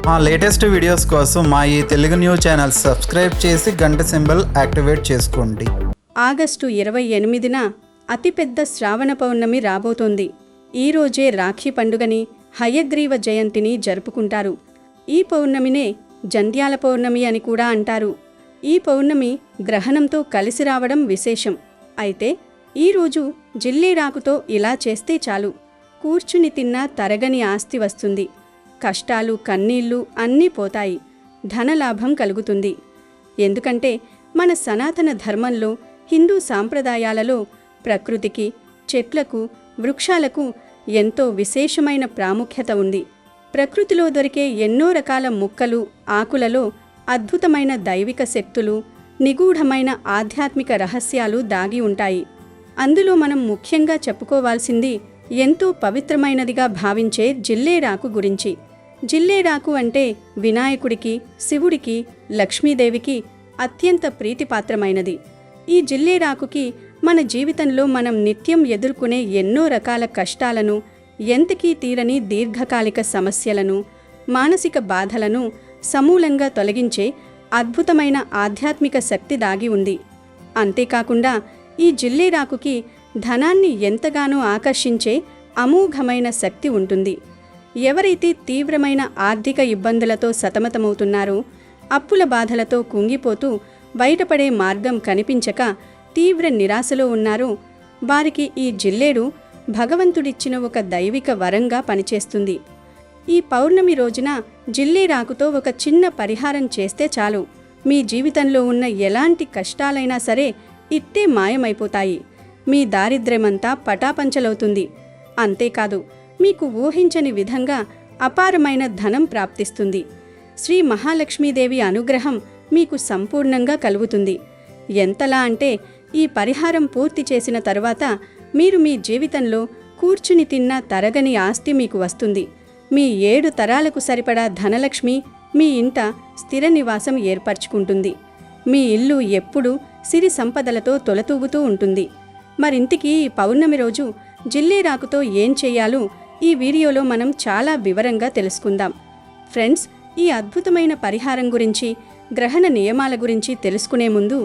మా latest videos కోసం మా ఈ తెలుగు న్యూస్ ఛానల్ సబ్స్క్రైబ్ చేసి గంట సింబల్ యాక్టివేట్ చేసుకోండి. ఆగస్టు 28న అతిపెద్ద శ్రావణ పౌర్ణమి రాబోతోంది. ఈ రోజే రాఖీ పండుగని, హయగ్రీవ జయంతిని జరుపుకుంటారు. ఈ పౌర్ణమినే జంధ్యాల పౌర్ణమి అని కూడా అంటారు. ఈ పౌర్ణమి గ్రహణంతో కలిసి రావడం విశేషం. అయితే ఈరోజు జిల్లేడాకుతో ఇలా చేస్తే చాలు, కూర్చుని తిన్నా తరగని ఆస్తి వస్తుంది. కష్టాలు, కన్నీళ్లు అన్నీ పోతాయి. ధనలాభం కలుగుతుంది. ఎందుకంటే మన సనాతన ధర్మంలో, హిందూ సాంప్రదాయాలలో ప్రకృతికి, చెట్లకు, వృక్షాలకు ఎంతో విశేషమైన ప్రాముఖ్యత ఉంది. ప్రకృతిలో దొరికే ఎన్నో రకాల ముక్కలు, ఆకులలో అద్భుతమైన దైవిక శక్తులు, నిగూఢమైన ఆధ్యాత్మిక రహస్యాలు దాగి ఉంటాయి. అందులో మనం ముఖ్యంగా చెప్పుకోవాల్సింది ఎంతో పవిత్రమైనదిగా భావించే జిల్లేడాకు గురించి. జిల్లేడాకు అంటే వినాయకుడికి, శివుడికి, లక్ష్మీదేవికి అత్యంత ప్రీతిపాత్రమైనది. ఈ జిల్లేడాకుకి మన జీవితంలో మనం నిత్యం ఎదుర్కొనే ఎన్నో రకాల కష్టాలను, ఎంతకీ తీరని దీర్ఘకాలిక సమస్యలను, మానసిక బాధలను సమూలంగా తొలగించే అద్భుతమైన ఆధ్యాత్మిక శక్తి దాగి ఉంది. అంతేకాకుండా ఈ జిల్లేడాకుకి ధనాన్ని ఎంతగానో ఆకర్షించే అమోఘమైన శక్తి ఉంటుంది. ఎవరైతే తీవ్రమైన ఆర్థిక ఇబ్బందులతో సతమతమవుతున్నారో, అప్పుల బాధలతో కుంగిపోతూ బయటపడే మార్గం కనిపించక తీవ్ర నిరాశలో ఉన్నారో, వారికి ఈ జిల్లేడు భగవంతుడిచ్చిన ఒక దైవిక వరంగా పనిచేస్తుంది. ఈ పౌర్ణమి రోజున జిల్లేడాకుతో ఒక చిన్న పరిహారం చేస్తే చాలు, మీ జీవితంలో ఉన్న ఎలాంటి కష్టాలైనా సరే ఇట్టే మాయమైపోతాయి. మీ దారిద్ర్యమంతా పటాపంచలవుతుంది. అంతేకాదు, మీకు ఊహించని విధంగా అపారమైన ధనం ప్రాప్తిస్తుంది. శ్రీ మహాలక్ష్మీదేవి అనుగ్రహం మీకు సంపూర్ణంగా కలుగుతుంది. ఎంతలా అంటే, ఈ పరిహారం పూర్తి చేసిన తరువాత మీరు మీ జీవితంలో కూర్చుని తిన్న తరగని ఆస్తి మీకు వస్తుంది. మీ 7 తరాలకు సరిపడా ధనలక్ష్మి మీ ఇంట స్థిర నివాసం ఏర్పరచుకుంటుంది. మీ ఇల్లు ఎప్పుడూ సిరి సంపదలతో తొలతూగుతూ ఉంటుంది. మరింతకీ ఈ పౌర్ణమి రోజు జిల్లేడాకుతో ఏం చేయాలో ఈ వీడియోలో మనం చాలా వివరంగా తెలుసుకుందాం. ఫ్రెండ్స్, ఈ అద్భుతమైన పరిహారం గురించి, గ్రహణ నియమాల గురించి తెలుసుకునే ముందు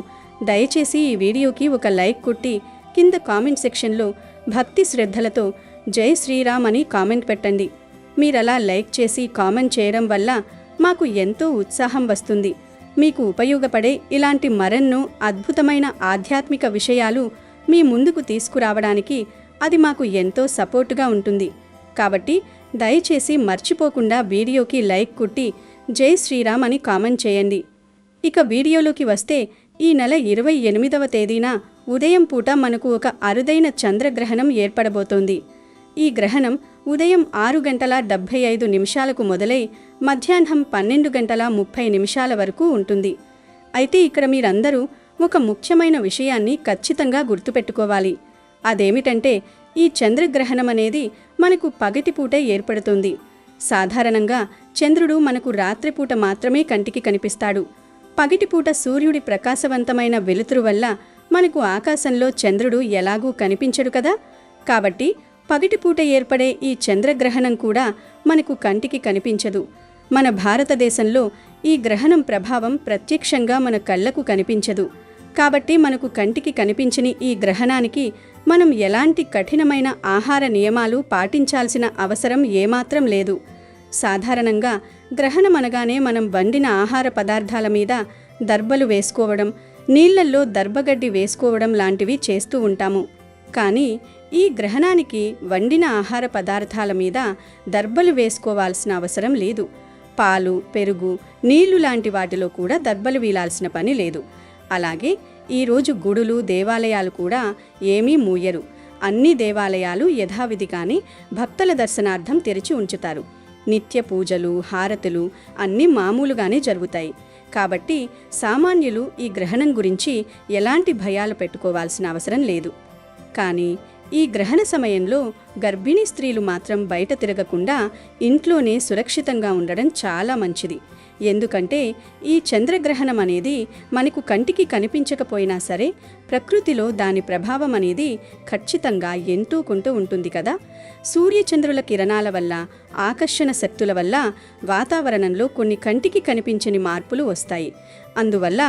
దయచేసి ఈ వీడియోకి ఒక లైక్ కొట్టి కింద కామెంట్ సెక్షన్లో భక్తి శ్రద్ధలతో జై శ్రీరామ్ అని కామెంట్ పెట్టండి. మీరలా లైక్ చేసి కామెంట్ చేయడం వల్ల మాకు ఎంతో ఉత్సాహం వస్తుంది. మీకు ఉపయోగపడే ఇలాంటి మరెన్నో అద్భుతమైన ఆధ్యాత్మిక విషయాలు మీ ముందుకు తీసుకురావడానికి అది మాకు ఎంతో సపోర్టుగా ఉంటుంది. కాబట్టి దయచేసి మర్చిపోకుండా వీడియోకి లైక్ కొట్టి జై శ్రీరామ్ అని కామెంట్ చేయండి. ఇక వీడియోలోకి వస్తే, ఈ నెల 28వ తేదీన ఉదయం పూట మనకు ఒక అరుదైన చంద్రగ్రహణం ఏర్పడబోతోంది. ఈ గ్రహణం ఉదయం 6:75 మొదలై మధ్యాహ్నం 12:30 వరకు ఉంటుంది. అయితే ఇక్కడ మీరందరూ ఒక ముఖ్యమైన విషయాన్ని ఖచ్చితంగా గుర్తుపెట్టుకోవాలి. అదేమిటంటే, ఈ చంద్రగ్రహణం అనేది మనకు పగటిపూటే ఏర్పడుతుంది. సాధారణంగా చంద్రుడు మనకు రాత్రిపూట మాత్రమే కంటికి కనిపిస్తాడు. పగటిపూట సూర్యుడి ప్రకాశవంతమైన వెలుతురు వల్ల మనకు ఆకాశంలో చంద్రుడు ఎలాగూ కనిపించడు కదా. కాబట్టి పగటిపూట ఏర్పడే ఈ చంద్రగ్రహణం కూడా మనకు కంటికి కనిపించదు. మన భారతదేశంలో ఈ గ్రహణం ప్రభావం ప్రత్యక్షంగా మన కళ్లకు కనిపించదు. కాబట్టి మనకు కంటికి కనిపించని ఈ గ్రహణానికి మనం ఎలాంటి కఠినమైన ఆహార నియమాలు పాటించాల్సిన అవసరం ఏమాత్రం లేదు. సాధారణంగా గ్రహణం అనగానే మనం వండిన ఆహార పదార్థాల మీద దర్బలు వేసుకోవడం, నీళ్లల్లో దర్భగడ్డి వేసుకోవడం లాంటివి చేస్తూ ఉంటాము. కానీ ఈ గ్రహణానికి వండిన ఆహార పదార్థాల మీద దర్బలు వేసుకోవాల్సిన అవసరం లేదు. పాలు, పెరుగు, నీళ్లు లాంటి వాటిలో కూడా దర్బలు వీలాల్సిన పని లేదు. అలాగే ఈరోజు గుడులు, దేవాలయాలు కూడా ఏమీ మూయరు. అన్ని దేవాలయాలు యథావిధిగానే భక్తుల దర్శనార్థం తెరిచి ఉంచుతారు. నిత్య పూజలు, హారతులు అన్నీ మామూలుగానే జరుగుతాయి. కాబట్టి సామాన్యులు ఈ గ్రహణం గురించి ఎలాంటి భయాలు పెట్టుకోవాల్సిన అవసరం లేదు. కానీ ఈ గ్రహణ సమయంలో గర్భిణీ స్త్రీలు మాత్రం బయట తిరగకుండా ఇంట్లోనే సురక్షితంగా ఉండడం చాలా మంచిది. ఎందుకంటే ఈ చంద్రగ్రహణం అనేది మనకు కంటికి కనిపించకపోయినా సరే ప్రకృతిలో దాని ప్రభావం అనేది ఖచ్చితంగా ఎంతో కొంత ఉంటుంది కదా. సూర్యచంద్రుల కిరణాల వల్ల, ఆకర్షణ శక్తుల వల్ల వాతావరణంలో కొన్ని కంటికి కనిపించని మార్పులు వస్తాయి. అందువల్ల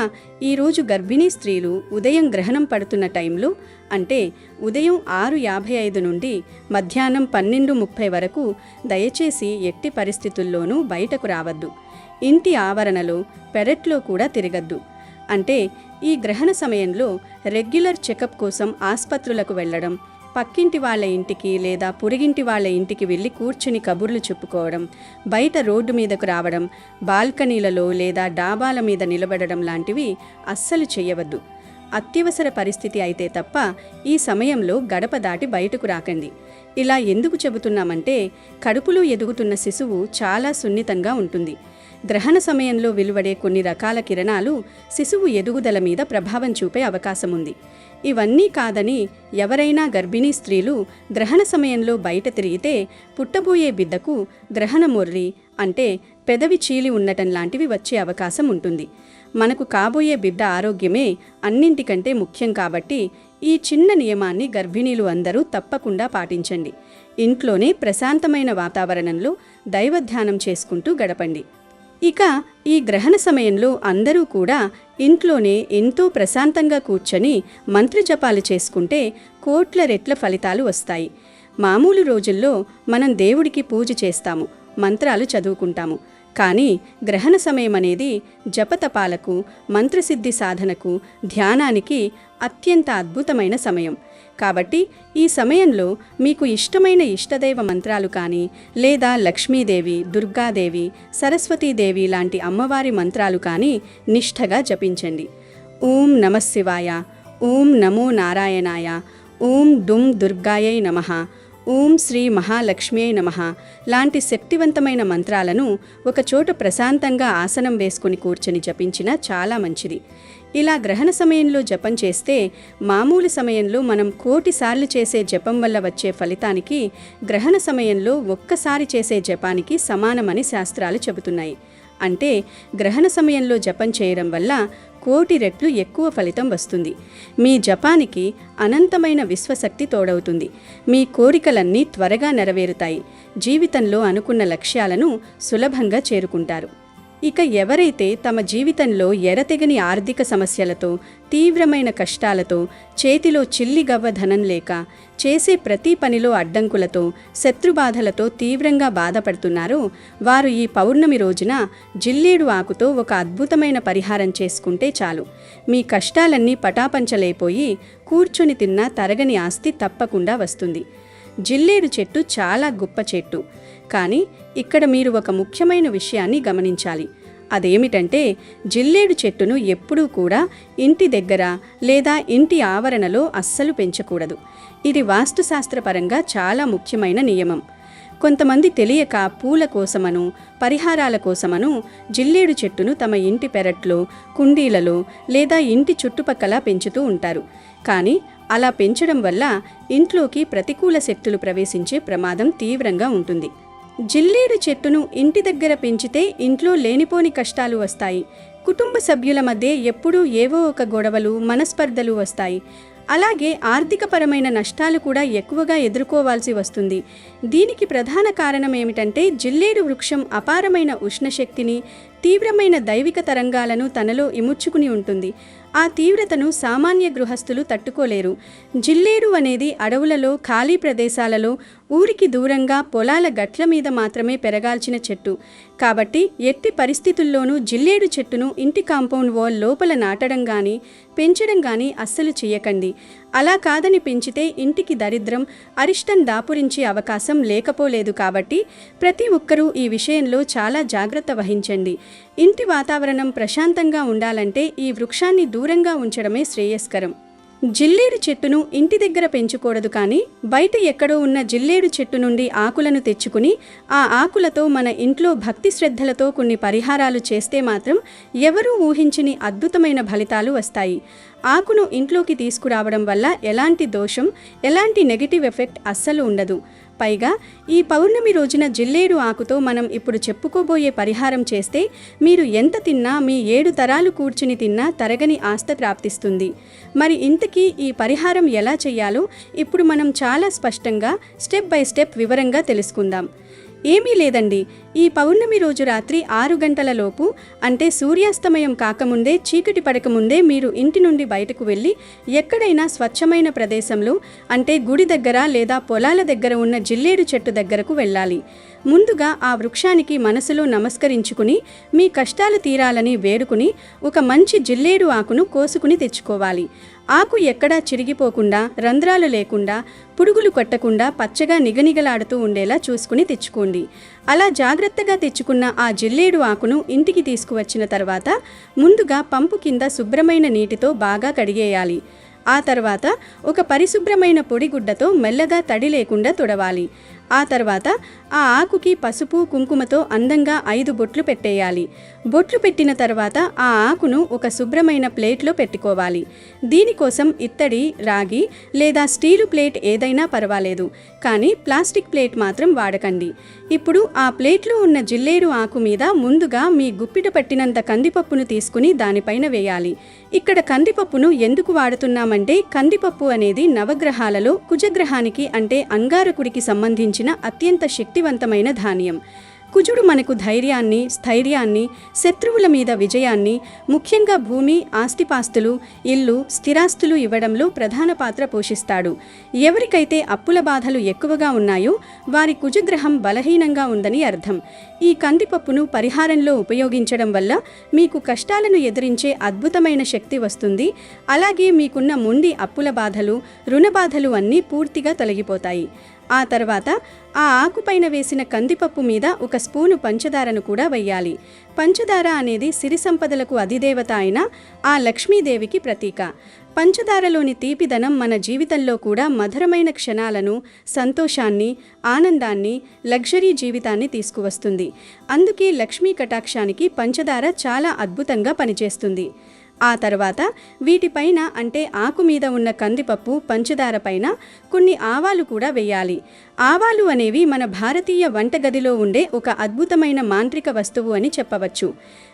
ఈరోజు గర్భిణీ స్త్రీలు ఉదయం గ్రహణం పడుతున్న టైంలో, అంటే ఉదయం 6:55 నుండి మధ్యాహ్నం 12:30 వరకు దయచేసి ఎట్టి పరిస్థితుల్లోనూ బయటకు రావద్దు. ఇంటి ఆవరణలో, పెరట్లో కూడా తిరగద్దు. అంటే ఈ గ్రహణ సమయంలో రెగ్యులర్ చెకప్ కోసం ఆస్పత్రులకు వెళ్ళడం, పక్కింటి వాళ్ళ ఇంటికి లేదా పొరుగింటి వాళ్ళ ఇంటికి వెళ్ళి కూర్చుని కబుర్లు చెప్పుకోవడం, బయట రోడ్డు మీదకు రావడం, బాల్కనీలలో లేదా డాబాల మీద నిలబడడం లాంటివి అస్సలు చేయవద్దు. అత్యవసర పరిస్థితి అయితే తప్ప ఈ సమయంలో గడప దాటి బయటకు రాకండి. ఇలా ఎందుకు చెబుతున్నామంటే కడుపులో ఎదుగుతున్న శిశువు చాలా సున్నితంగా ఉంటుంది. గ్రహణ సమయంలో వెలువడే కొన్ని రకాల కిరణాలు శిశువు ఎదుగుదల మీద ప్రభావం చూపే అవకాశం ఉంది. ఇవన్నీ కాదని ఎవరైనా గర్భిణీ స్త్రీలు గ్రహణ సమయంలో బయట తిరిగితే పుట్టబోయే బిడ్డకు గ్రహణ మొర్రి, అంటే పెదవి చీలి ఉండటం లాంటివి వచ్చే అవకాశం ఉంటుంది. మనకు కాబోయే బిడ్డ ఆరోగ్యమే అన్నింటికంటే ముఖ్యం కాబట్టి ఈ చిన్న నియమాన్ని గర్భిణీలు అందరూ తప్పకుండా పాటించండి. ఇంట్లోనే ప్రశాంతమైన వాతావరణంలో దైవధ్యానం చేసుకుంటూ గడపండి. ఇక ఈ గ్రహణ సమయంలో అందరూ కూడా ఇంట్లోనే ఎంతో ప్రశాంతంగా కూర్చొని మంత్రజపాలు చేసుకుంటే కోట్ల రెట్ల ఫలితాలు వస్తాయి. మామూలు రోజుల్లో మనం దేవుడికి పూజ చేస్తాము, మంత్రాలు చదువుకుంటాము. కానీ గ్రహణ సమయం అనేది జపతపాలకు, మంత్రసిద్ధి సాధనకు, ధ్యానానికి అత్యంత అద్భుతమైన సమయం. కాబట్టి ఈ సమయంలో మీకు ఇష్టమైన ఇష్టదైవ మంత్రాలు కానీ, లేదా లక్ష్మీదేవి, దుర్గాదేవి, సరస్వతీదేవి లాంటి అమ్మవారి మంత్రాలు కానీ నిష్ఠగా జపించండి. ఓం నమఃశివాయ, ఓం నమో నారాయణాయ, ఓం డుం దుర్గాయై నమః, ఓం శ్రీ మహాలక్ష్మ్యై నమః లాంటి శక్తివంతమైన మంత్రాలను ఒకచోట ప్రశాంతంగా ఆసనం వేసుకుని కూర్చొని జపించినా చాలా మంచిది. ఇలా గ్రహణ సమయంలో జపం చేస్తే మామూలు సమయంలో మనం 1,000,000 సార్లు చేసే జపం వల్ల వచ్చే ఫలితానికి గ్రహణ సమయంలో ఒక్కసారి చేసే జపానికి సమానమని శాస్త్రాలు చెబుతున్నాయి. అంటే గ్రహణ సమయంలో జపం చేయడం వల్ల 1,000,000 రెట్లు ఎక్కువ ఫలితం వస్తుంది. మీ జపానికి అనంతమైన విశ్వశక్తి తోడవుతుంది. మీ కోరికలన్నీ త్వరగా నెరవేరుతాయి. జీవితంలో అనుకున్న లక్ష్యాలను సులభంగా చేరుకుంటారు. ఇక ఎవరైతే తమ జీవితంలో ఎడతెగని ఆర్థిక సమస్యలతో, తీవ్రమైన కష్టాలతో, చేతిలో చిల్లిగవ్వ ధనం లేక, చేసే ప్రతి పనిలో అడ్డంకులతో, శత్రుబాధలతో తీవ్రంగా బాధపడుతున్నారో వారు ఈ పౌర్ణమి రోజున జిల్లేడు ఆకుతో ఒక అద్భుతమైన పరిహారం చేసుకుంటే చాలు. మీ కష్టాలన్నీ పటాపంచలైపోయి కూర్చొని తిన్నా తరగని ఆస్తి తప్పకుండా వస్తుంది. జిల్లేడు చెట్టు చాలా గొప్ప చెట్టు. కానీ ఇక్కడ మీరు ఒక ముఖ్యమైన విషయాన్ని గమనించాలి. అదేమిటంటే జిల్లేడు చెట్టును ఎప్పుడూ కూడా ఇంటి దగ్గర లేదా ఇంటి ఆవరణలో అస్సలు పెంచకూడదు. ఇది వాస్తుశాస్త్రపరంగా చాలా ముఖ్యమైన నియమం. కొంతమంది తెలియక పూల కోసమను, పరిహారాల కోసమను జిల్లేడు చెట్టును తమ ఇంటి పెరట్లో, కుండీలలో లేదా ఇంటి చుట్టుపక్కల పెంచుతూ ఉంటారు. కానీ అలా పెంచడం వల్ల ఇంట్లోకి ప్రతికూల శక్తులు ప్రవేశించే ప్రమాదం తీవ్రంగా ఉంటుంది. జిల్లేడు చెట్టును ఇంటి దగ్గర పెంచితే ఇంట్లో లేనిపోని కష్టాలు వస్తాయి. కుటుంబ సభ్యుల మధ్య ఎప్పుడూ ఏవో ఒక గొడవలు, మనస్పర్ధలు వస్తాయి. అలాగే ఆర్థికపరమైన నష్టాలు కూడా ఎక్కువగా ఎదుర్కోవాల్సి వస్తుంది. దీనికి ప్రధాన కారణం ఏమిటంటే జిల్లేడు వృక్షం అపారమైన ఉష్ణశక్తిని, తీవ్రమైన దైవిక తరంగాలను తనలో ఇముడ్చుకుని ఉంటుంది. ఆ తీవ్రతను సామాన్య గృహస్థులు తట్టుకోలేరు. జిల్లేడు అనేది అడవులలో, ఖాళీ ప్రదేశాలలో, ఊరికి దూరంగా పొలాల గట్ల మీద మాత్రమే పెరగాల్సిన చెట్టు. కాబట్టి ఎట్టి పరిస్థితుల్లోనూ జిల్లేడు చెట్టును ఇంటి కాంపౌండ్ వాల్ లోపల నాటడం కానీ, పెంచడం కానీ అస్సలు చేయకండి. అలా కాదని పెంచితే ఇంటికి దరిద్రం, అరిష్టం దాపురించే అవకాశం లేకపోలేదు. కాబట్టి ప్రతి ఒక్కరూ ఈ విషయంలో చాలా జాగ్రత్త వహించండి. ఇంటి వాతావరణం ప్రశాంతంగా ఉండాలంటే ఈ వృక్షాన్ని దూరంగా ఉంచడమే శ్రేయస్కరం. జిల్లేడు చెట్టును ఇంటి దగ్గర పెంచకూడదు, కానీ బయట ఎక్కడో ఉన్న జిల్లేడు చెట్టు నుండి ఆకులను తెచ్చుకుని ఆ ఆకులతో మన ఇంట్లో భక్తి శ్రద్ధలతో కొన్ని పరిహారాలు చేస్తే మాత్రం ఎవరూ ఊహించని అద్భుతమైన ఫలితాలు వస్తాయి. ఆకును ఇంట్లోకి తీసుకురావడం వల్ల ఎలాంటి దోషం, ఎలాంటి నెగిటివ్ ఎఫెక్ట్ అస్సలు ఉండదు. పైగా ఈ పౌర్ణమి రోజున జిల్లేడు ఆకుతో మనం ఇప్పుడు చెప్పుకోబోయే పరిహారం చేస్తే మీరు ఎంత తిన్నా, మీ 7 తరాలు కూర్చుని తిన్నా తరగని ఆస్తి ప్రాప్తిస్తుంది. మరి ఇంతకీ ఈ పరిహారం ఎలా చేయాలో ఇప్పుడు మనం చాలా స్పష్టంగా స్టెప్ బై స్టెప్ వివరంగా తెలుసుకుందాం. ఏమీ లేదండి, ఈ పౌర్ణమి రోజు రాత్రి 6 గంటల లోపు, అంటే సూర్యాస్తమయం కాకముందే, చీకటి పడకముందే మీరు ఇంటి నుండి బయటకు వెళ్ళి ఎక్కడైనా స్వచ్ఛమైన ప్రదేశంలో, అంటే గుడి దగ్గర లేదా పొలాల దగ్గర ఉన్న జిల్లేడు చెట్టు దగ్గరకు వెళ్ళాలి. ముందుగా ఆ వృక్షానికి మనసులో నమస్కరించుకుని మీ కష్టాలు తీరాలని వేడుకుని ఒక మంచి జిల్లేడు ఆకును కోసుకుని తెచ్చుకోవాలి. ఆకు ఎక్కడా చిరిగిపోకుండా, రంధ్రాలు లేకుండా, పురుగులు కొట్టకుండా పచ్చగా నిగనిగలాడుతూ ఉండేలా చూసుకుని తెచ్చుకోండి. అలా జాగ్రత్తగా తెచ్చుకున్న ఆ జిల్లేడు ఆకును ఇంటికి తీసుకువచ్చిన తర్వాత ముందుగా పంపు కింద శుభ్రమైన నీటితో బాగా కడిగేయాలి. ఆ తర్వాత ఒక పరిశుభ్రమైన పొడిగుడ్డతో మెల్లగా తడి లేకుండా తుడవాలి. ఆ తర్వాత ఆ ఆకుకి పసుపు కుంకుమతో అందంగా 5 బొట్లు పెట్టేయాలి. బొట్లు పెట్టిన తర్వాత ఆ ఆకును ఒక శుభ్రమైన ప్లేట్లో పెట్టుకోవాలి. దీనికోసం ఇత్తడి, రాగి లేదా స్టీలు ప్లేట్ ఏదైనా పర్వాలేదు, కానీ ప్లాస్టిక్ ప్లేట్ మాత్రం వాడకండి. ఇప్పుడు ఆ ప్లేట్లో ఉన్న జిల్లేడు ఆకు మీద ముందుగా మీ గుప్పిట పట్టినంత కందిపప్పును తీసుకుని దానిపైన వేయాలి. ఇక్కడ కందిపప్పును ఎందుకు వాడుతున్నామంటే, కందిపప్పు అనేది నవగ్రహాలలో కుజగ్రహానికి అంటే అంగారకుడికి సంబంధించిన అత్యంత శక్తివంతమైన ధాన్యం. కుజుడు మనకు ధైర్యాన్ని, స్థైర్యాన్ని, శత్రువుల మీద విజయాన్ని, ముఖ్యంగా భూమి, ఆస్తిపాస్తులు, ఇల్లు, స్థిరాస్తులు ఇవ్వడంలో ప్రధాన పాత్ర పోషిస్తాడు. ఎవరికైతే అప్పుల బాధలు ఎక్కువగా ఉన్నాయో వారి కుజగ్రహం బలహీనంగా ఉందని అర్థం. ఈ కందిపప్పును పరిహారంలో ఉపయోగించడం వల్ల మీకు కష్టాలను ఎదిరించే అద్భుతమైన శక్తి వస్తుంది. అలాగే మీకున్న మొండి అప్పుల బాధలు, రుణ బాధలు అన్నీ పూర్తిగా తొలగిపోతాయి. ఆ తర్వాత ఆ ఆకుపైన వేసిన కందిపప్పు మీద ఒక స్పూను పంచదారను కూడా వెయ్యాలి. పంచదార అనేది సిరి సంపదలకు అధిదేవత అయిన ఆ లక్ష్మీదేవికి ప్రతీక. పంచదారలోని తీపిదనం మన జీవితంలో కూడా మధురమైన క్షణాలను, సంతోషాన్ని, ఆనందాన్ని, లగ్జరీ జీవితాన్ని తీసుకువస్తుంది. అందుకే లక్ష్మీ కటాక్షానికి పంచదార చాలా అద్భుతంగా పనిచేస్తుంది. ఆ తర్వాత వీటిపైన, అంటే ఆకు మీద ఉన్న కందిపప్పు, పంచదార పైన కొన్ని ఆవాలు కూడా వేయాలి. ఆవాలు అనేవి మన భారతీయ వంటగదిలో ఉండే ఒక అద్భుతమైన మాంత్రిక వస్తువు అని చెప్పవచ్చు.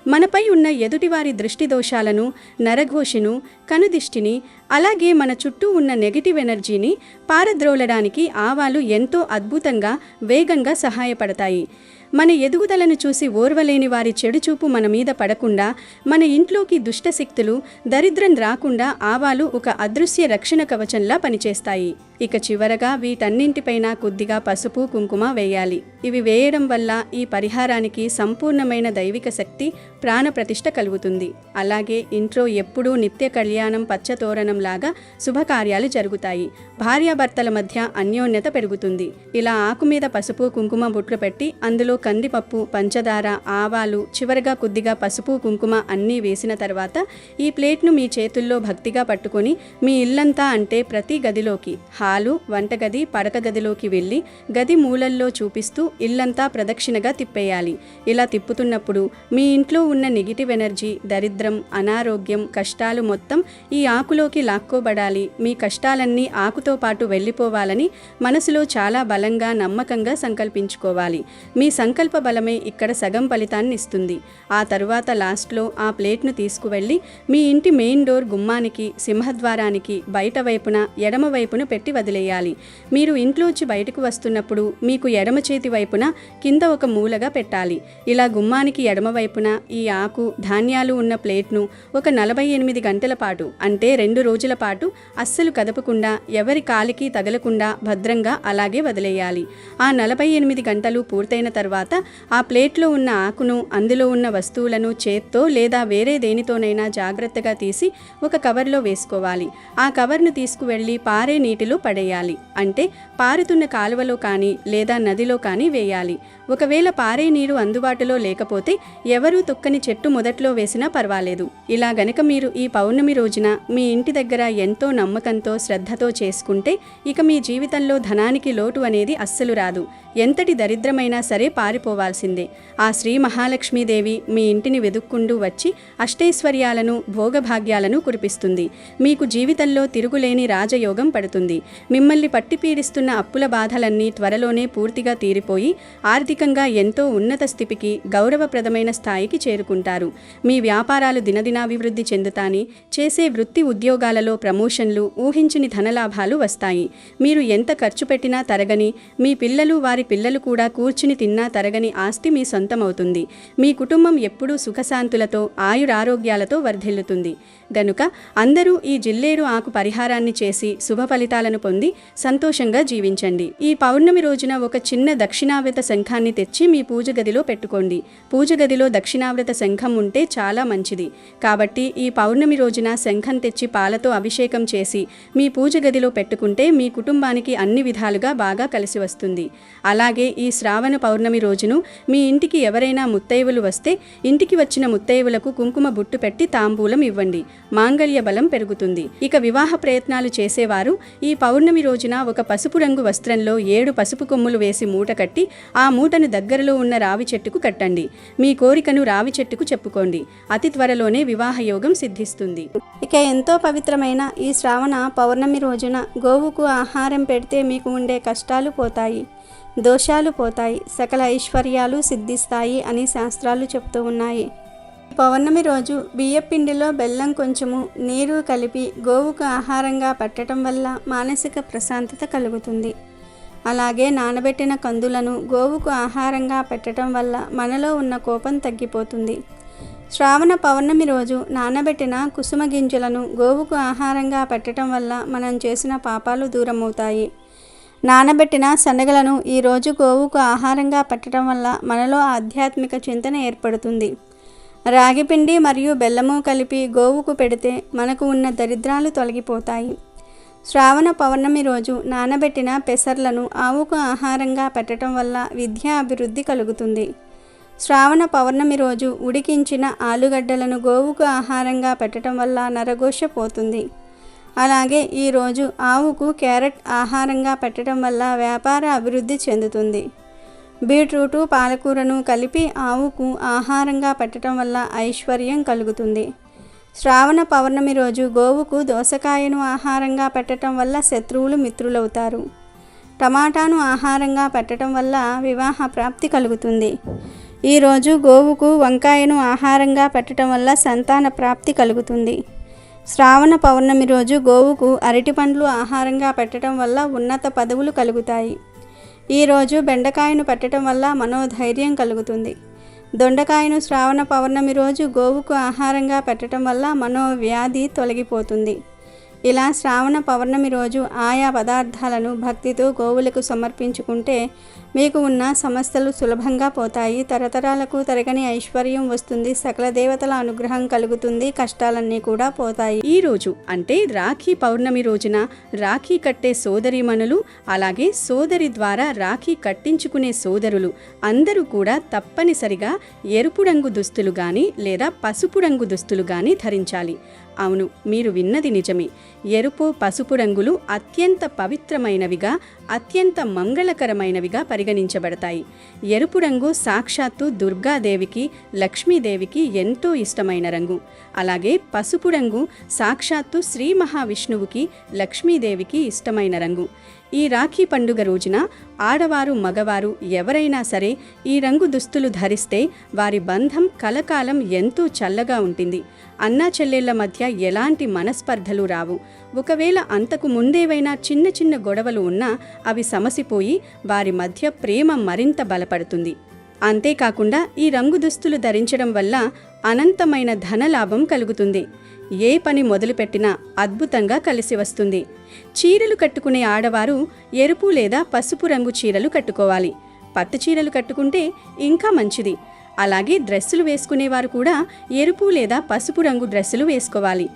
మనపై ఉన్న ఎదుటివారి దృష్టి దోషాలను, నరఘోషను, కనుదిష్టిని, అలాగే మన చుట్టూ ఉన్న నెగటివ్ ఎనర్జీని పారద్రోలడానికి ఆవాలు ఎంతో అద్భుతంగా, వేగంగా సహాయపడతాయి. మన ఎదుగుదలను చూసి ఓర్వలేని వారి చెడుచూపు మన మీద పడకుండా, మన ఇంట్లోకి దుష్టశక్తులు, దరిద్రం రాకుండా ఆవాలు ఒక అదృశ్య రక్షణ కవచంలా పనిచేస్తాయి. ఇక చివరగా వీటన్నింటిపైన కొద్దిగా పసుపు, కుంకుమ వేయాలి. ఇవి వేయడం వల్ల ఈ పరిహారానికి సంపూర్ణమైన దైవిక శక్తి, ప్రాణప్రతిష్ఠ కలుగుతుంది. అలాగే ఇంట్లో ఎప్పుడూ నిత్య కళ్యాణం, పచ్చతోరణంలాగా శుభకార్యాలు జరుగుతాయి. భార్యాభర్తల మధ్య అన్యోన్యత పెరుగుతుంది. ఇలా ఆకు మీద పసుపు, కుంకుమ బొట్లు పెట్టి అందులో కందిపప్పు, పంచదార, ఆవాలు, చివరగా కొద్దిగా పసుపు, కుంకుమ అన్నీ వేసిన తర్వాత ఈ ప్లేట్ను మీ చేతుల్లో భక్తిగా పట్టుకొని మీ ఇల్లంతా, అంటే ప్రతి గదిలోకి, హాలు, వంటగది, పడక గదిలోకి వెళ్ళి గది మూలల్లో చూపిస్తూ ఇల్లంతా ప్రదక్షిణగా తిప్పేయాలి. ఇలా తిప్పుతున్నప్పుడు మీ ఇంట్లో ఉన్న నెగిటివ్ ఎనర్జీ, దరిద్రం, అనారోగ్యం, కష్టాలు మొత్తం ఈ ఆకులోకి లాక్కోబడాలి. మీ కష్టాలన్నీ ఆకుతో పాటు వెళ్ళిపోవాలని మనసులో చాలా బలంగా, నమ్మకంగా సంకల్పించుకోవాలి. మీ సంకల్ప బలమే ఇక్కడ సగం ఫలితాన్ని ఇస్తుంది. ఆ తరువాత లాస్ట్లో ఆ ప్లేట్ను తీసుకువెళ్ళి మీ ఇంటి మెయిన్ డోర్ గుమ్మానికి, సింహద్వారానికి బయట వైపున, ఎడమ వైపున పెట్టి వదిలేయాలి. మీరు ఇంట్లోంచి బయటకు వస్తున్నప్పుడు మీకు ఎడమ చేతి వైపున కింద ఒక మూలగా పెట్టాలి. ఇలా గుమ్మానికి ఎడమ వైపున ఈ ఆకు, ధాన్యాలు ఉన్న ప్లేట్ను ఒక 48 గంటల పాటు, అంటే 2 రోజుల పాటు అస్సలు కదపకుండా, ఎవరి కాలికి తగలకుండా భద్రంగా అలాగే వదిలేయాలి. ఆ 48 గంటలు పూర్తయిన తర్వాత ఆ ప్లేట్లో ఉన్న ఆకును, అందులో ఉన్న వస్తువులను చేత్తో లేదా వేరే దేనితోనైనా జాగ్రత్తగా తీసి ఒక కవర్లో వేసుకోవాలి. ఆ కవర్ను తీసుకువెళ్ళి పారే నీటిలో పడేయాలి. అంటే పారుతున్న కాలువలో కానీ లేదా నదిలో కానీ వేయాలి. ఒకవేళ పారే నీరు అందుబాటులో లేకపోతే ఎవరూ తొక్కని చెట్టు మొదట్లో వేసినా పర్వాలేదు. ఇలా గనక మీరు ఈ పౌర్ణమి రోజున మీ ఇంటి దగ్గర దగ్గర ఎంతో నమ్మకంతో శ్రద్ధతో చేసుకుంటే ఇక మీ జీవితంలో ధనానికి లోటు అనేది అస్సలు రాదు. ఎంతటి దరిద్రమైనా సరే పారిపోవాల్సిందే. ఆ శ్రీ మహాలక్ష్మీదేవి మీ ఇంటిని వెదుక్కుంటూ వచ్చి అష్టైశ్వర్యాలను భోగభాగ్యాలను కురిపిస్తుంది. మీకు జీవితంలో తిరుగులేని రాజయోగం పడుతుంది. మిమ్మల్ని పట్టి పీడిస్తున్న అప్పుల బాధలన్నీ త్వరలోనే పూర్తిగా తీరిపోయి ఆర్థికంగా ఎంతో ఉన్నత స్థితికి గౌరవప్రదమైన స్థాయికి చేరుకుంటారు. మీ వ్యాపారాలు దినదినాభివృద్ధి చెందుతాయి. చేసే వృత్తి ఉద్యోగాలలో ప్రమోషన్లు, ఊహించని ధనలాభాలు వస్తాయి. మీరు ఎంత ఖర్చు పెట్టినా తరగని, మీ పిల్లలు వారి పిల్లలు కూడా కూర్చుని తిన్నా తరగని ఆస్తి మీ సొంతమవుతుంది. మీ కుటుంబం ఎప్పుడూ సుఖశాంతులతో ఆయురారోగ్యాలతో వర్ధిల్లుతుంది. గనుక అందరూ ఈ జిల్లేడు ఆకు పరిహారాన్ని చేసి శుభ ఫలితాలను పొంది సంతోషంగా జీవించండి. ఈ పౌర్ణమి రోజున ఒక చిన్న దక్షిణావ్రత శంఖాన్ని తెచ్చి మీ పూజ గదిలో పెట్టుకోండి. పూజ గదిలో దక్షిణావ్రత శంఖం ఉంటే చాలా మంచిది. కాబట్టి ఈ పౌర్ణమి రోజున శంఖం తెచ్చి పాలతో అభిషేకం చేసి మీ పూజ గదిలో పెట్టుకుంటే మీ కుటుంబానికి అన్ని విధాలుగా బాగా కలిసి వస్తుంది. అలాగే ఈ శ్రావణ పౌర్ణమి రోజును మీ ఇంటికి ఎవరైనా ముత్తైవులు వస్తే ఇంటికి వచ్చిన ముత్తైవులకు కుంకుమ బుట్టు పెట్టి తాంబూలం ఇవ్వండి. మాంగళ్య బలం పెరుగుతుంది. ఇక వివాహ ప్రయత్నాలు చేసేవారు ఈ పౌర్ణమి రోజున ఒక పసుపు రంగు వస్త్రంలో 7 పసుపు కొమ్ములు వేసి మూట కట్టి ఆ మూటను దగ్గరలో ఉన్న రావి చెట్టుకు కట్టండి. మీ కోరికను రావి చెట్టుకు చెప్పుకోండి. అతి త్వరలోనే వివాహ యోగం సిద్ధిస్తుంది. ఇక ఎంతో పవిత్రమైన ఈ శ్రావణ పౌర్ణమి రోజున గోవుకు ఆహారం పెడితే మీకు ఉండే కష్టాలు పోతాయి, దోషాలు పోతాయి, సకల ఐశ్వర్యాలు సిద్ధిస్తాయి అని శాస్త్రాలు చెప్తూ ఉన్నాయి. పౌర్ణమి రోజు బియ్యపిండిలో బెల్లం కొంచెము నీరు కలిపి గోవుకు ఆహారంగా పెట్టడం వల్ల మానసిక ప్రశాంతత కలుగుతుంది. అలాగే నానబెట్టిన కందులను గోవుకు ఆహారంగా పెట్టడం వల్ల మనలో ఉన్న కోపం తగ్గిపోతుంది. శ్రావణ పౌర్ణమి రోజు నానబెట్టిన కుసుమ గింజలను గోవుకు ఆహారంగా పెట్టడం వల్ల మనం చేసిన పాపాలు దూరమవుతాయి. నానబెట్టిన శనగలను ఈరోజు గోవుకు ఆహారంగా పెట్టడం వల్ల మనలో ఆధ్యాత్మిక చింతన ఏర్పడుతుంది. రాగిపిండి మరియు బెల్లము కలిపి గోవుకు పెడితే మనకు ఉన్న దరిద్రాలు తొలగిపోతాయి. శ్రావణ పౌర్ణమి రోజు నానబెట్టిన పెసర్లను ఆవుకు ఆహారంగా పెట్టడం వల్ల విద్యా అభివృద్ధి కలుగుతుంది. శ్రావణ పౌర్ణమి రోజు ఉడికించిన ఆలుగడ్డలను గోవుకు ఆహారంగా పెట్టడం వల్ల నరఘోష పోతుంది. అలాగే ఈరోజు ఆవుకు క్యారెట్ ఆహారంగా పెట్టడం వల్ల వ్యాపార అభివృద్ధి చెందుతుంది. బీట్రూటు పాలకూరను కలిపి ఆవుకు ఆహారంగా పెట్టడం వల్ల ఐశ్వర్యం కలుగుతుంది. శ్రావణ పౌర్ణమి రోజు గోవుకు దోసకాయను ఆహారంగా పెట్టడం వల్ల శత్రువులు మిత్రులవుతారు. టమాటాను ఆహారంగా పెట్టడం వల్ల వివాహ ప్రాప్తి కలుగుతుంది. ఈరోజు గోవుకు వంకాయను ఆహారంగా పెట్టడం వల్ల సంతాన ప్రాప్తి కలుగుతుంది. శ్రావణ పౌర్ణమి రోజు గోవుకు అరటిపండ్లు ఆహారంగా పెట్టడం వల్ల ఉన్నత పదవులు కలుగుతాయి. ఈరోజు బెండకాయను పెట్టడం వల్ల మనోధైర్యం కలుగుతుంది. దొండకాయను శ్రావణ పౌర్ణమి రోజు గోవుకు ఆహారంగా పెట్టడం వల్ల మనోవ్యాధి తొలగిపోతుంది. ఇలా శ్రావణ పౌర్ణమి రోజు ఆయా పదార్థాలను భక్తితో గోవులకు సమర్పించుకుంటే మీకు ఉన్న సమస్యలు సులభంగా పోతాయి. తరతరాలకు తరగని ఐశ్వర్యం వస్తుంది. సకల దేవతల అనుగ్రహం కలుగుతుంది. కష్టాలన్నీ కూడా పోతాయి. ఈ రోజు అంటే రాఖీ పౌర్ణమి రోజున రాఖీ కట్టే సోదరీమణులు, అలాగే సోదరి ద్వారా రాఖీ కట్టించుకునే సోదరులు అందరూ కూడా తప్పనిసరిగా ఎరుపు రంగు దుస్తులు గాని లేదా పసుపు రంగు దుస్తులు గాని ధరించాలి. అవును, మీరు విన్నది నిజమే. ఎరుపు, పసుపు రంగులు అత్యంత పవిత్రమైనవిగా, అత్యంత మంగళకరమైనవిగా పరిగణించబడతాయి. ఎరుపు రంగు సాక్షాత్తు దుర్గాదేవికి, లక్ష్మీదేవికి ఎంతో ఇష్టమైన రంగు. అలాగే పసుపు రంగు సాక్షాత్తు శ్రీ మహావిష్ణువుకి, లక్ష్మీదేవికి ఇష్టమైన రంగు. ఈ రాఖీ పండుగ రోజున ఆడవారు, మగవారు ఎవరైనా సరే ఈ రంగు దుస్తులు ధరిస్తే వారి బంధం కలకాలం ఎంతో చల్లగా ఉంటుంది. అన్నా చెల్లెళ్ల మధ్య ఎలాంటి మనస్పర్ధలు రావు. ఒకవేళ అంతకు ముందేవైనా చిన్న చిన్న గొడవలు ఉన్నా అవి సమసిపోయి వారి మధ్య ప్రేమ మరింత బలపడుతుంది. అంతేకాకుండా ఈ రంగు దుస్తులు ధరించడం వల్ల అనంతమైన ధనలాభం కలుగుతుంది. ఏ పని మొదలుపెట్టినా అద్భుతంగా కలిసి వస్తుంది. చీరలు కట్టుకునే ఆడవారు ఎరుపు లేదా పసుపు రంగు చీరలు కట్టుకోవాలి. పట్టు చీరలు కట్టుకుంటే ఇంకా మంచిది. అలాగే డ్రెస్సులు వేసుకునేవారు కూడా ఎరుపు లేదా పసుపు రంగు డ్రెస్సులు వేసుకోవాలి.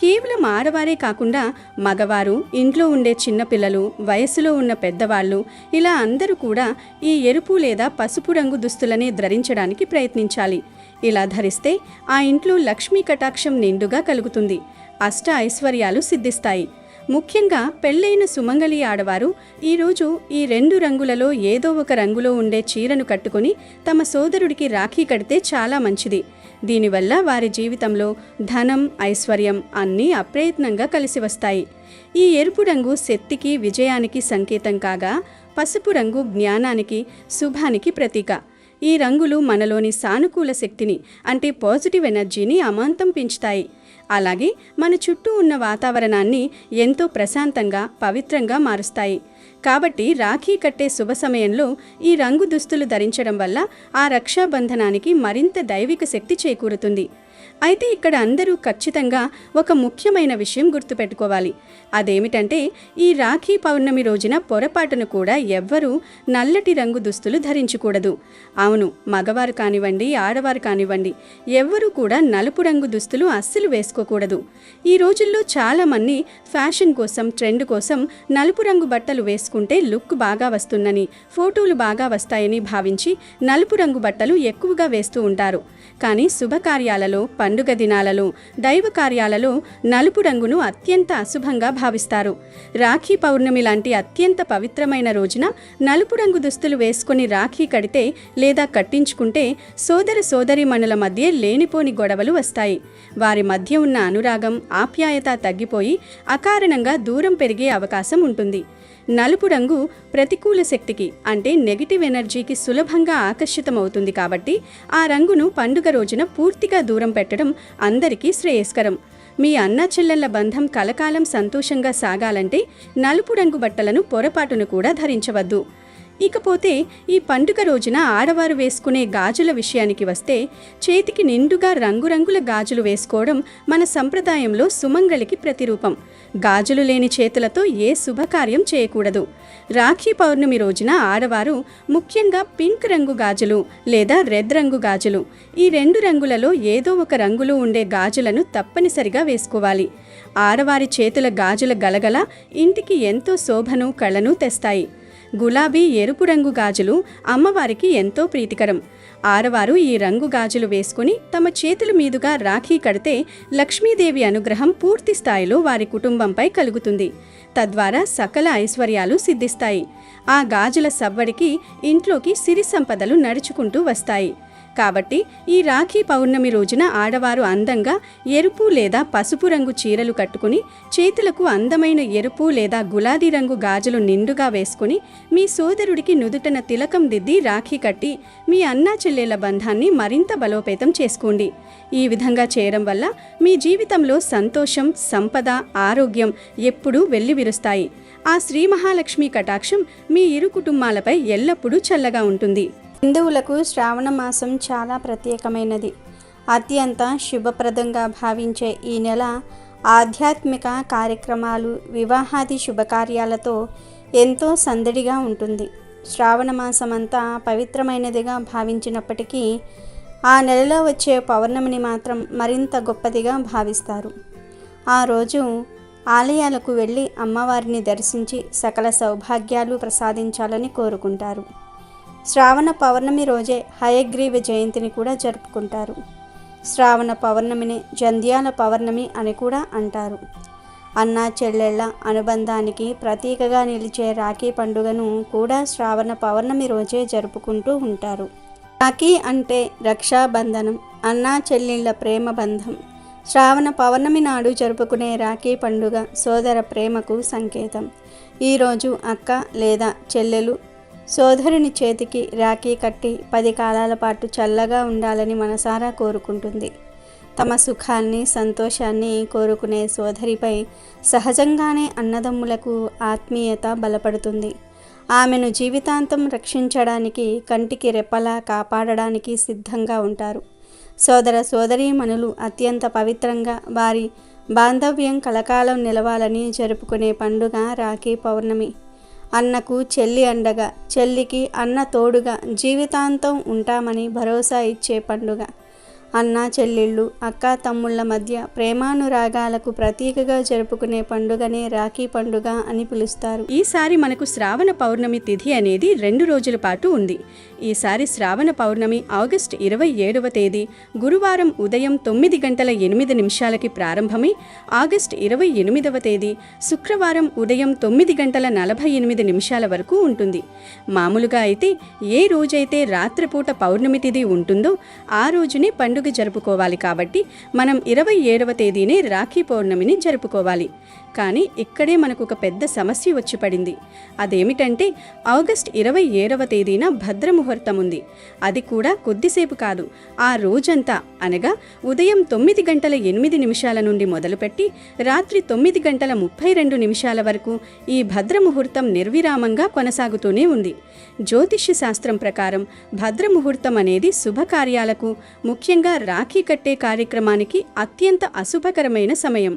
కేవలం ఆడవారే కాకుండా మగవారు, ఇంట్లో ఉండే చిన్నపిల్లలు, వయస్సులో ఉన్న పెద్దవాళ్ళు ఇలా అందరూ కూడా ఈ ఎరుపు లేదా పసుపు రంగు దుస్తులనే ధరించడానికి ప్రయత్నించాలి. ఇలా ధరిస్తే ఆ ఇంట్లో లక్ష్మీ కటాక్షం నిండుగా కలుగుతుంది. అష్ట ఐశ్వర్యాలు సిద్ధిస్తాయి. ముఖ్యంగా పెళ్ళైన సుమంగళి ఆడవారు ఈరోజు ఈ 2 రంగులలో ఏదో ఒక రంగులో ఉండే చీరను కట్టుకొని తమ సోదరుడికి రాఖీ కడితే చాలా మంచిది. దీనివల్ల వారి జీవితంలో ధనం, ఐశ్వర్యం అన్నీ అప్రయత్నంగా కలిసి వస్తాయి. ఈ ఎరుపు రంగు శక్తికి, విజయానికి సంకేతం కాగా, పసుపు రంగు జ్ఞానానికి, శుభానికి ప్రతీక. ఈ రంగులు మనలోని సానుకూల శక్తిని అంటే పాజిటివ్ ఎనర్జీని అమాంతం పెంచుతాయి. అలాగే మన చుట్టూ ఉన్న వాతావరణాన్ని ఎంతో ప్రశాంతంగా, పవిత్రంగా మారుస్తాయి. కాబట్టి రాఖీ కట్టే శుభ సమయంలో ఈ రంగు దుస్తులు ధరించడం వల్ల ఆ రక్షాబంధనానికి మరింత దైవిక శక్తి చేకూరుతుంది. అయితే ఇక్కడ అందరూ ఖచ్చితంగా ఒక ముఖ్యమైన విషయం గుర్తుపెట్టుకోవాలి. అదేమిటంటే ఈ రాఖీ పౌర్ణమి రోజున పొరపాటును కూడా ఎవ్వరూ నల్లటి రంగు దుస్తులు ధరించకూడదు. అవును, మగవారు కానివ్వండి, ఆడవారు కానివ్వండి, ఎవ్వరూ కూడా నలుపు రంగు దుస్తులు అస్సలు వేసుకోకూడదు. ఈ రోజుల్లో చాలామంది ఫ్యాషన్ కోసం, ట్రెండ్ కోసం నలుపు రంగు బట్టలు వేసుకుంటే లుక్ బాగా వస్తుందని, ఫోటోలు బాగా వస్తాయని భావించి నలుపు రంగు బట్టలు ఎక్కువగా వేస్తూ ఉంటారు. కానీ శుభకార్యాలలో, పండుగ దినాలలో, దైవ కార్యాలలో నలుపు రంగును అత్యంత అశుభంగా భావిస్తారు. రాఖీ పౌర్ణమి లాంటి అత్యంత పవిత్రమైన రోజున నలుపు రంగు దుస్తులు వేసుకొని రాఖీ కడితే లేదా కట్టించుకుంటే సోదర సోదరీమణుల మధ్య లేనిపోని గొడవలు వస్తాయి. వారి మధ్య ఉన్న అనురాగం, ఆప్యాయత తగ్గిపోయి అకారణంగా దూరం పెరిగే అవకాశం ఉంటుంది. నలుపు రంగు ప్రతికూల శక్తికి అంటే నెగిటివ్ ఎనర్జీకి సులభంగా ఆకర్షితమవుతుంది. కాబట్టి ఆ రంగును పండుగ రోజున పూర్తిగా దూరం పెట్టడం అందరికీ శ్రేయస్కరం. మీ అన్నా చెల్లెళ్ల బంధం కలకాలం సంతోషంగా సాగాలంటే నలుపు రంగు బట్టలను పొరపాటును కూడా ధరించవద్దు. ఇకపోతే ఈ పండుగ రోజున ఆడవారు వేసుకునే గాజుల విషయానికి వస్తే, చేతికి నిండుగా రంగురంగుల గాజులు వేసుకోవడం మన సంప్రదాయంలో సుమంగళికి ప్రతిరూపం. గాజులు లేని చేతులతో ఏ శుభకార్యం చేయకూడదు. రాఖీ పౌర్ణమి రోజున ఆడవారు ముఖ్యంగా పింక్ రంగు గాజులు లేదా రెడ్ రంగు గాజులు, ఈ 2 రంగులలో ఏదో ఒక రంగులో ఉండే గాజులను తప్పనిసరిగా వేసుకోవాలి. ఆడవారి చేతుల గాజుల గలగల ఇంటికి ఎంతో శోభను, కళను తెస్తాయి. గులాబీ, ఎరుపు రంగు గాజులు అమ్మవారికి ఎంతో ప్రీతికరం. ఆడవారు ఈ రంగు గాజులు వేసుకుని తమ చేతుల మీదుగా రాఖీ కడితే లక్ష్మీదేవి అనుగ్రహం పూర్తి స్థాయిలో వారి కుటుంబంపై కలుగుతుంది. తద్వారా సకల ఐశ్వర్యాలు సిద్ధిస్తాయి. ఆ గాజుల సవ్వడికి ఇంట్లోకి సిరి సంపదలు నడుచుకుంటూ వస్తాయి. కాబట్టి ఈ రాఖీ పౌర్ణమి రోజున ఆడవారు అందంగా ఎరుపు లేదా పసుపు రంగు చీరలు కట్టుకుని చేతులకు అందమైన ఎరుపు లేదా గులాబీ రంగు గాజులు నిండుగా వేసుకుని మీ సోదరుడికి నుదుటన తిలకం దిద్ది రాఖీ కట్టి మీ అన్నా చెల్లెల బంధాన్ని మరింత బలోపేతం చేసుకోండి. ఈ విధంగా చేయడం వల్ల మీ జీవితంలో సంతోషం, సంపద, ఆరోగ్యం ఎప్పుడూ వెల్లివిరుస్తాయి. ఆ శ్రీ మహాలక్ష్మి కటాక్షం మీ ఇరు కుటుంబాలపై ఎల్లప్పుడూ చల్లగా ఉంటుంది. హిందువులకు శ్రావణ మాసం చాలా ప్రత్యేకమైనది. అత్యంత శుభప్రదంగా భావించే ఈ నెల ఆధ్యాత్మిక కార్యక్రమాలు, వివాహాది శుభకార్యాలతో ఎంతో సందడిగా ఉంటుంది. శ్రావణ మాసం అంతా పవిత్రమైనదిగా భావించినప్పటికీ ఆ నెలలో వచ్చే పౌర్ణమిని మాత్రం మరింత గొప్పదిగా భావిస్తారు. ఆ రోజు ఆలయాలకు వెళ్ళి అమ్మవారిని దర్శించి సకల సౌభాగ్యాలు ప్రసాదించాలని కోరుకుంటారు. శ్రావణ పౌర్ణమి రోజే హయగ్రీవ జయంతిని కూడా జరుపుకుంటారు. శ్రావణ పౌర్ణమిని జంధ్యాల పౌర్ణమి అని కూడా అంటారు. అన్నా చెల్లెళ్ల అనుబంధానికి ప్రతీకగా నిలిచే రాఖీ పండుగను కూడా శ్రావణ పౌర్ణమి రోజే జరుపుకుంటూ ఉంటారు. రాఖీ అంటే రక్షాబంధనం, అన్నా చెల్లెళ్ల ప్రేమ బంధం. శ్రావణ పౌర్ణమి నాడు జరుపుకునే రాఖీ పండుగ సోదర ప్రేమకు సంకేతం. ఈరోజు అక్క లేదా చెల్లెలు సోదరుని చేతికి రాఖీ కట్టి 10 కాలాల పాటు చల్లగా ఉండాలని మనసారా కోరుకుంటుంది. తమ సుఖాన్ని, సంతోషాన్ని కోరుకునే సోదరిపై సహజంగానే అన్నదమ్ములకు ఆత్మీయత బలపడుతుంది. ఆమెను జీవితాంతం రక్షించడానికి, కంటికి రెప్పలా కాపాడడానికి సిద్ధంగా ఉంటారు. సోదర సోదరీమణులు అత్యంత పవిత్రంగా వారి బాంధవ్యం కలకాలం నిలవాలని జరుపుకునే పండుగ రాఖీ పౌర్ణమి. అన్నకు చెల్లి అండగా, చెల్లికి అన్న తోడుగా జీవితాంతం ఉంటామని భరోసా ఇచ్చే పండుగ. అన్నా చెల్లెళ్ళు, అక్కా తమ్ముళ్ళ మధ్య ప్రేమానురాగాలకు ప్రతీకగా జరుపుకునే పండుగనే రాఖీ పండుగ అని పిలుస్తారు. ఈసారి మనకు శ్రావణ పౌర్ణమి తిథి అనేది 2 రోజుల పాటు ఉంది. ఈసారి శ్రావణ పౌర్ణమి ఆగస్టు 27వ తేదీ గురువారం ఉదయం 9:08 ప్రారంభమై ఆగస్టు 28వ తేదీ శుక్రవారం ఉదయం 9:48 వరకు ఉంటుంది. మామూలుగా అయితే ఏ రోజైతే రాత్రిపూట పౌర్ణమి తిథి ఉంటుందో ఆ రోజునే పండుగ జరుపుకోవాలి. కాబట్టి మనం 27వ తేదీనే రాఖీ పౌర్ణమిని జరుపుకోవాలి. కానీ ఇక్కడే మనకు ఒక పెద్ద సమస్య వచ్చి పడింది. అదేమిటంటే ఆగస్టు 27వ తేదీన భద్రముహూర్తం ఉంది. అది కూడా కొద్దిసేపు కాదు, ఆ రోజంతా అనగా ఉదయం 9:08 నుండి మొదలుపెట్టి రాత్రి 9:32 వరకు ఈ భద్రముహూర్తం నిర్విరామంగా కొనసాగుతూనే ఉంది. జ్యోతిష్య శాస్త్రం ప్రకారం భద్రముహూర్తం అనేది శుభకార్యాలకు, ముఖ్యంగా రాఖీ కట్టే కార్యక్రమానికి అత్యంత అశుభకరమైన సమయం.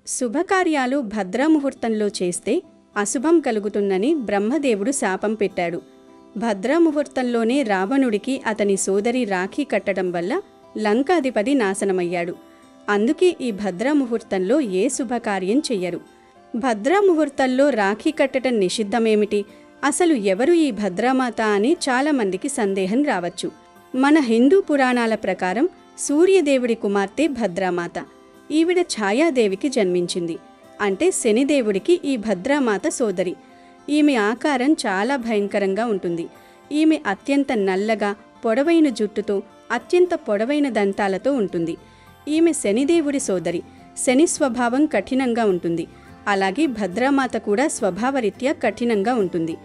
శుభకార్యాలు భద్రాముహూర్తంలో చేస్తే అశుభం కలుగుతుందని బ్రహ్మదేవుడు శాపం పెట్టాడు. భద్రాముహూర్తంలోనే రావణుడికి అతని సోదరి రాఖీ కట్టడం వల్ల లంకాధిపతి నాశనమయ్యాడు. అందుకే ఈ భద్రాముహూర్తంలో ఏ శుభకార్యం చెయ్యరు. భద్రాముహూర్తంలో రాఖీ కట్టడం నిషిద్ధమేమిటి? అసలు ఎవరు ఈ భద్రామాత అని చాలామందికి సందేహం రావచ్చు. మన హిందూ పురాణాల ప్రకారం సూర్యదేవుడి కుమార్తె భద్రామాత. ఈవిడ ఛాయాదేవికి జన్మించింది. అంటే శనిదేవుడికి ఈ భద్రామాత సోదరి. ఈమె ఆకారం చాలా భయంకరంగా ఉంటుంది. ఈమె అత్యంత నల్లగా, పొడవైన జుట్టుతో, అత్యంత పొడవైన దంతాలతో ఉంటుంది. ఈమె శనిదేవుడి సోదరి. శని స్వభావం కఠినంగా ఉంటుంది. అలాగే భద్రామాత కూడా స్వభావరీత్యా కఠినంగా ఉంటుంది.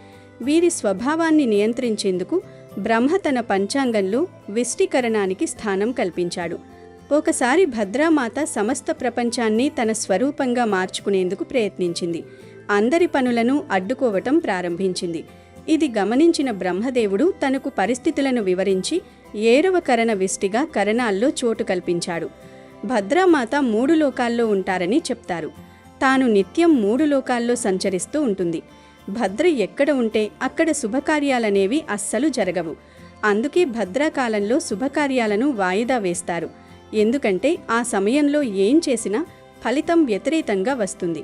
వీరి స్వభావాన్ని నియంత్రించేందుకు బ్రహ్మ తన పంచాంగంలో విష్టీకరణానికి స్థానం కల్పించాడు. ఒకసారి భద్రామాత సమస్త ప్రపంచాన్ని తన స్వరూపంగా మార్చుకునేందుకు ప్రయత్నించింది. అందరి పనులను అడ్డుకోవటం ప్రారంభించింది. ఇది గమనించిన బ్రహ్మదేవుడు తనకు పరిస్థితులను వివరించి 7వ కరణ విష్టిగా కరణాల్లో చోటు కల్పించాడు. భద్రామాత 3 లోకాల్లో ఉంటారని చెప్తారు. తాను నిత్యం 3 లోకాల్లో సంచరిస్తూ ఉంటుంది. భద్ర ఎక్కడ ఉంటే అక్కడ శుభకార్యాలనేవి అస్సలు జరగవు. అందుకే భద్రాకాలంలో శుభకార్యాలను వాయిదా వేస్తారు. ఎందుకంటే ఆ సమయంలో ఏం చేసినా ఫలితం వ్యతిరేకంగా వస్తుంది.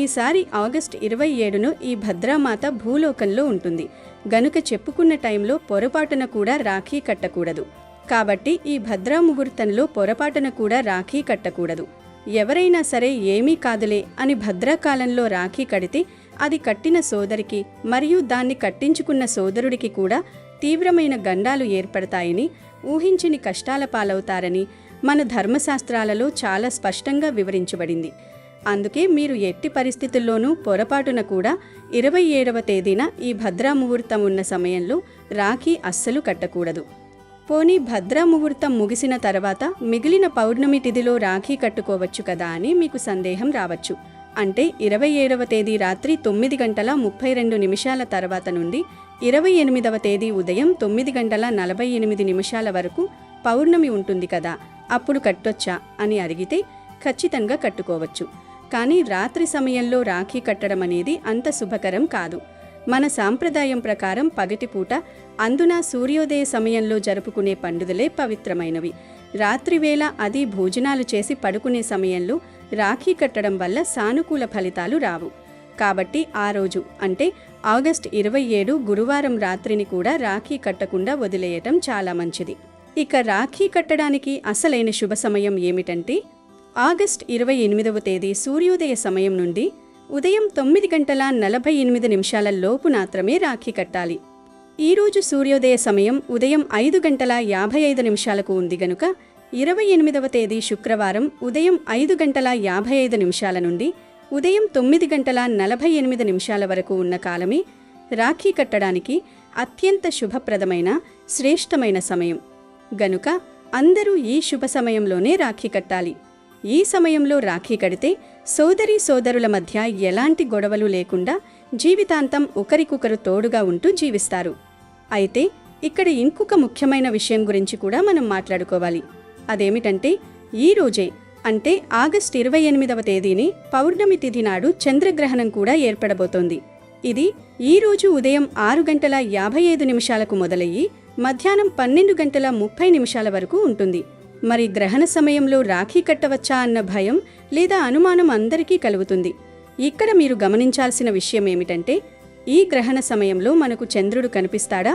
ఈసారి ఆగస్టు 27ను ఈ భద్రామాత భూలోకంలో ఉంటుంది గనుక చెప్పుకున్న టైంలో పొరపాటున కూడా రాఖీ కట్టకూడదు. కాబట్టి ఈ భద్రాముహూర్తంలో పొరపాటున కూడా రాఖీ కట్టకూడదు. ఎవరైనా సరే ఏమీ కాదులే అని భద్రాకాలంలో రాఖీ కడితే అది కట్టిన సోదరికి మరియు దాన్ని కట్టించుకున్న సోదరుడికి కూడా తీవ్రమైన గండాలు ఏర్పడతాయని, ఊహించని కష్టాల పాలవుతారని మన ధర్మశాస్త్రాలలో చాలా స్పష్టంగా వివరించబడింది. అందుకే మీరు ఎట్టి పరిస్థితుల్లోనూ పొరపాటున కూడా 27వ తేదీన ఈ భద్రాముహూర్తం ఉన్న సమయంలో రాఖీ అస్సలు కట్టకూడదు. పోనీ భద్రాముహూర్తం ముగిసిన తర్వాత మిగిలిన పౌర్ణమి తిథిలో రాఖీ కట్టుకోవచ్చు కదా అని మీకు సందేహం రావచ్చు. అంటే 27వ తేదీ రాత్రి 9:32 తర్వాత నుండి 28వ తేదీ ఉదయం 9:48 వరకు పౌర్ణమి ఉంటుంది కదా, అప్పుడు కట్టొచ్చా అని అడిగితే ఖచ్చితంగా కట్టుకోవచ్చు. కానీ రాత్రి సమయంలో రాఖీ కట్టడం అనేది అంత శుభకరం కాదు. మన సాంప్రదాయం ప్రకారం పగటిపూట, అందున సూర్యోదయ సమయంలో జరుపుకునే పండుగలే పవిత్రమైనవి. రాత్రివేళ అది భోజనాలు చేసి పడుకునే సమయంలో రాఖీ కట్టడం వల్ల సానుకూల ఫలితాలు రావు. కాబట్టి ఆ రోజు అంటే ఆగస్టు 27 గురువారం రాత్రిని కూడా రాఖీ కట్టకుండా వదిలేయటం చాలా మంచిది. ఇక రాఖీ కట్టడానికి అసలైన శుభ సమయం ఏమిటంటే ఆగస్టు 28వ తేదీ సూర్యోదయ సమయం నుండి ఉదయం 9:48 లోపు మాత్రమే రాఖీ కట్టాలి. ఈరోజు సూర్యోదయ సమయం ఉదయం 5:55 ఉంది గనుక 28వ తేదీ శుక్రవారం ఉదయం 5:55 నుండి ఉదయం 9:48 వరకు ఉన్న కాలమే రాఖీ కట్టడానికి అత్యంత శుభప్రదమైన శ్రేష్టమైన సమయం గనుక అందరూ ఈ శుభ సమయంలోనే రాఖీ కట్టాలి. ఈ సమయంలో రాఖీ కడితే సోదరీ సోదరుల మధ్య ఎలాంటి గొడవలు లేకుండా జీవితాంతం ఒకరికొకరు తోడుగా ఉంటూ జీవిస్తారు. అయితే ఇక్కడ ఇంకొక ముఖ్యమైన విషయం గురించి కూడా మనం మాట్లాడుకోవాలి. అదేమిటంటే ఈ రోజే అంటే ఆగస్టు 28వ తేదీని పౌర్ణమి తిథి నాడు చంద్రగ్రహణం కూడా ఏర్పడబోతోంది. ఇది ఈ రోజు ఉదయం 6:55 మొదలయ్యి మధ్యాహ్నం 12:30 వరకు ఉంటుంది. మరి గ్రహణ సమయంలో రాఖీ కట్టవచ్చా అన్న భయం లేదా అనుమానం అందరికీ కలుగుతుంది. ఇక్కడ మీరు గమనించాల్సిన విషయం ఏమిటంటే, ఈ గ్రహణ సమయంలో మనకు చంద్రుడు కనిపిస్తాడా?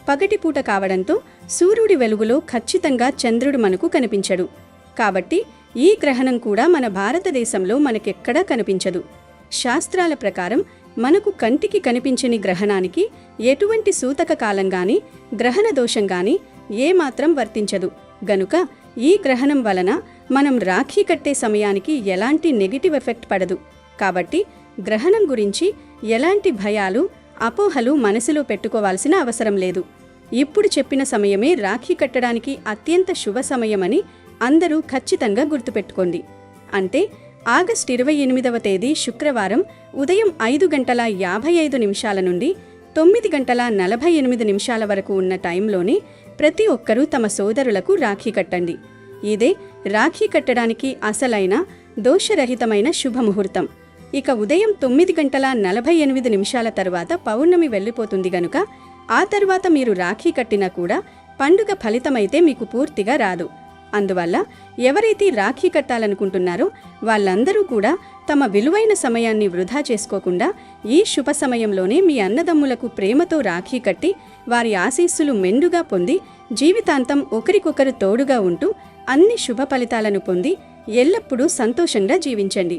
పగటిపూట కావడంతో సూర్యుడి వెలుగులో ఖచ్చితంగా చంద్రుడు మనకు కనిపించడు. కాబట్టి ఈ గ్రహణం కూడా మన భారతదేశంలో మనకెక్కడా కనిపించదు. శాస్త్రాల ప్రకారం మనకు కంటికి కనిపించని గ్రహణానికి ఎటువంటి సూతక కాలం గాని గ్రహణ దోషం గాని ఏమాత్రం వర్తించదు. గనుక ఈ గ్రహణం వలన మనం రాఖీ కట్టే సమయానికి ఎలాంటి నెగిటివ్ ఎఫెక్ట్ పడదు. కాబట్టి గ్రహణం గురించి ఎలాంటి భయాలు, అపోహలు మనసులో పెట్టుకోవాల్సిన అవసరం లేదు. ఇప్పుడు చెప్పిన సమయమే రాఖీ కట్టడానికి అత్యంత శుభ సమయమని అందరూ ఖచ్చితంగా గుర్తుపెట్టుకోండి. అంటే ఆగస్టు 28వ తేదీ శుక్రవారం ఉదయం 5:55 నుండి 9:48 వరకు ఉన్న టైంలోనే ప్రతి ఒక్కరూ తమ సోదరులకు రాఖీ కట్టండి. ఇదే రాఖీ కట్టడానికి అసలైన దోషరహితమైన శుభముహూర్తం. ఇక ఉదయం 9:48 తరువాత పౌర్ణమి వెళ్ళిపోతుంది గనుక ఆ తర్వాత మీరు రాఖీ కట్టినా కూడా పండుగ ఫలితమైతే మీకు పూర్తిగా రాదు. అందువల్ల ఎవరైతే రాఖీ కట్టాలనుకుంటున్నారో వాళ్ళందరూ కూడా తమ విలువైన సమయాన్ని వృధా చేసుకోకుండా ఈ శుభ సమయంలోనే మీ అన్నదమ్ములకు ప్రేమతో రాఖీ కట్టి వారి ఆశీస్సులు మెండుగా పొంది జీవితాంతం ఒకరికొకరు తోడుగా ఉంటూ అన్ని శుభ ఫలితాలను పొంది ఎల్లప్పుడూ సంతోషంగా జీవించండి.